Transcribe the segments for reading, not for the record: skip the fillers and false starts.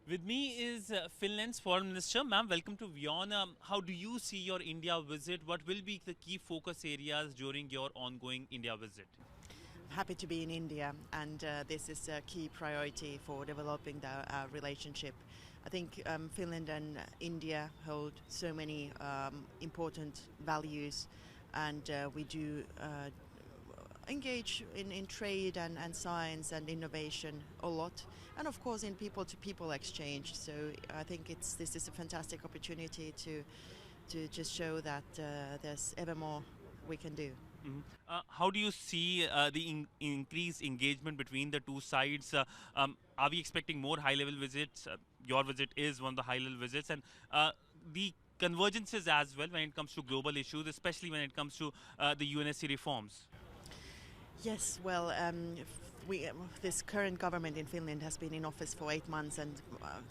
With me is Finland's Foreign Minister. Ma'am, welcome to WION. How do you see your India visit? What will be the key focus areas during your ongoing India visit? Happy to be in India, and this is a key priority for developing our relationship. I think Finland and India hold so many important values, and we do engage in trade and science and innovation a lot, and of course in people-to-people exchange. So I think this is a fantastic opportunity to just show that there's ever more we can do. How do you see the increased engagement between the two sides? Are we expecting more high-level visits? Your visit is one of the high-level visits, and the convergences as well when it comes to global issues, especially when it comes to the UNSC reforms. Yes, well, this current government in Finland has been in office for 8 months, and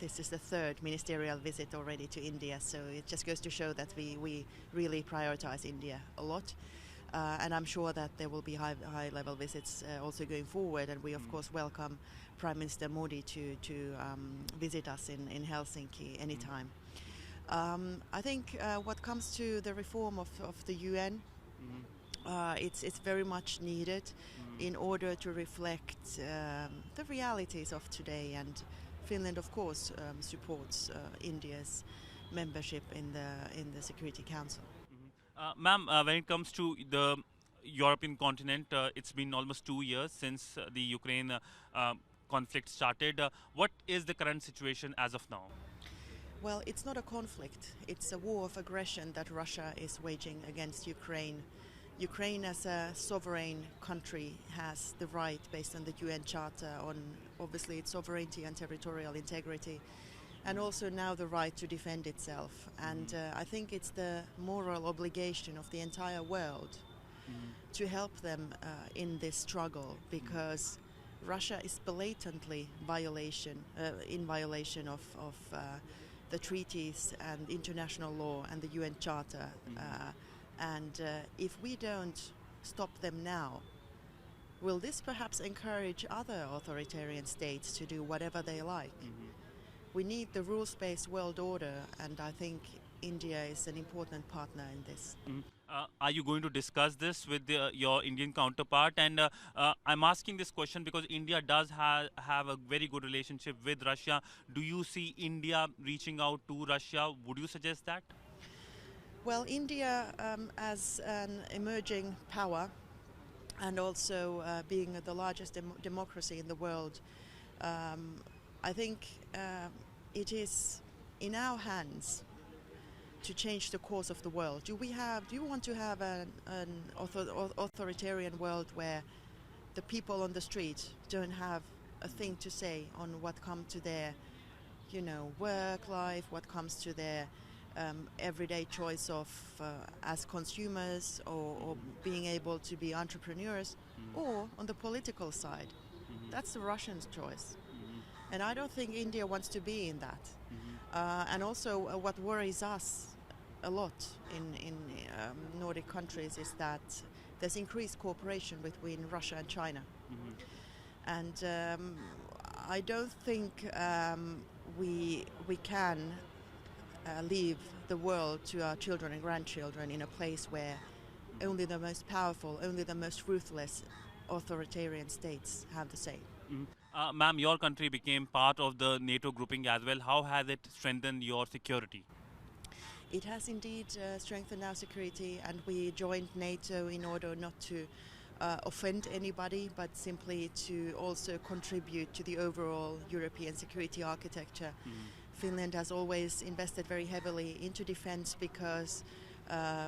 this is the third ministerial visit already to India. So it just goes to show that we really prioritize India a lot. And I'm sure that there will be high-level visits also going forward. And we, of course, welcome Prime Minister Modi to visit us in Helsinki anytime. I think what comes to the reform of the UN, it's very much needed in order to reflect the realities of today. And Finland, of course, supports India's membership in the Security Council. Ma'am, when it comes to the European continent, it's been almost 2 years since the Ukraine conflict started. What is the current situation as of now? Well, it's not a conflict. It's a war of aggression that Russia is waging against Ukraine. Ukraine as a sovereign country has the right, based on the UN Charter, on obviously its sovereignty and territorial integrity, and also now the right to defend itself. And I think it's the moral obligation of the entire world to help them in this struggle, because Russia is blatantly in violation of the treaties and international law and the UN Charter. And if we don't stop them now, will this perhaps encourage other authoritarian states to do whatever they like? We need the rules-based world order, and I think India is an important partner in this. Are you going to discuss this with your Indian counterpart? And I'm asking this question because India does have a very good relationship with Russia. Do you see India reaching out to Russia? Would you suggest that? Well, India, as an emerging power and also being the largest democracy in the world, I think it is in our hands to change the course of the world. Do you want to have an authoritarian world where the people on the street don't have a thing to say on what comes to their, work life, what comes to their everyday choice of as consumers or being able to be entrepreneurs, or on the political side? That's the Russians' choice. And I don't think India wants to be in that. And also what worries us a lot in Nordic countries is that there's increased cooperation between Russia and China. And I don't think we can leave the world to our children and grandchildren in a place where only the most powerful, only the most ruthless authoritarian states have the say. Ma'am, your country became part of the NATO grouping as well. How has it strengthened your security? It has indeed strengthened our security, and we joined NATO in order not to offend anybody, but simply to also contribute to the overall European security architecture. Finland has always invested very heavily into defense because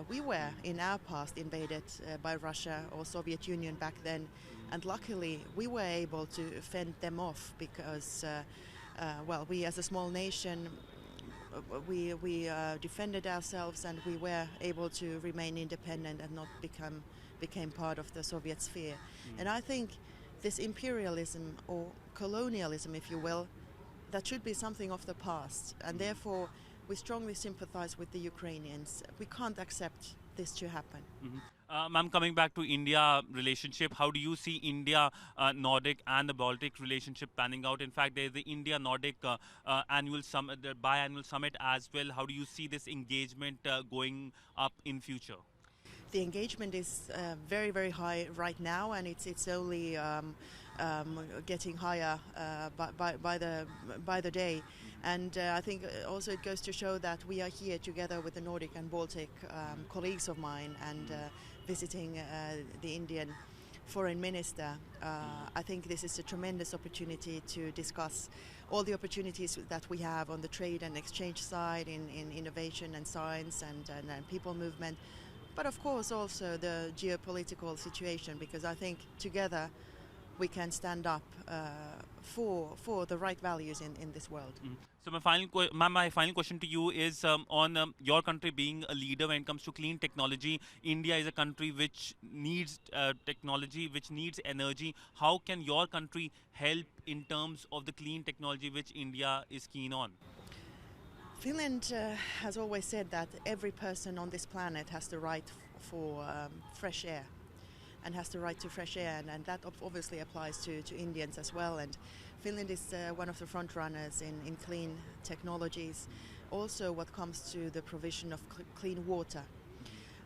we were in our past invaded by Russia or Soviet Union back then, and luckily we were able to fend them off because we as a small nation, we defended ourselves, and we were able to remain independent and not became part of the Soviet sphere. And I think this imperialism or colonialism, if you will, that should be something of the past, and therefore we strongly sympathize with the Ukrainians. We can't accept this to happen. Ma'am, coming back to India relationship, how do you see India, Nordic and the Baltic relationship panning out? In fact, there's the India-Nordic annual summit, the biannual summit as well. How do you see this engagement going up in future? The engagement is very, very high right now, and it's only getting higher by the day. And I think also it goes to show that we are here together with the Nordic and Baltic colleagues of mine and visiting the Indian foreign minister. I think this is a tremendous opportunity to discuss all the opportunities that we have on the trade and exchange side in innovation and science and people movement, but of course also the geopolitical situation, because I think together we can stand up for the right values in this world. So my final question to you is on your country being a leader when it comes to clean technology. India is a country which needs technology, which needs energy. How can your country help in terms of the clean technology which India is keen on? Finland has always said that every person on this planet has the right for fresh air and has the right to fresh air, and that obviously applies to Indians as well. And Finland is one of the front runners in clean technologies, also what comes to the provision of clean water.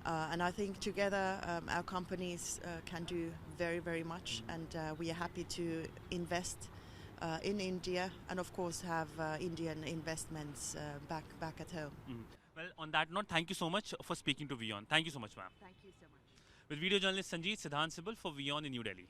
And I think together our companies can do very, very much, and we are happy to invest in India and of course have Indian investments back at home. Well, on that note, thank you so much for speaking to WION. Thank you so much, ma'am. Thank you so much. With video journalist Sidhant Sibal for WION in New Delhi.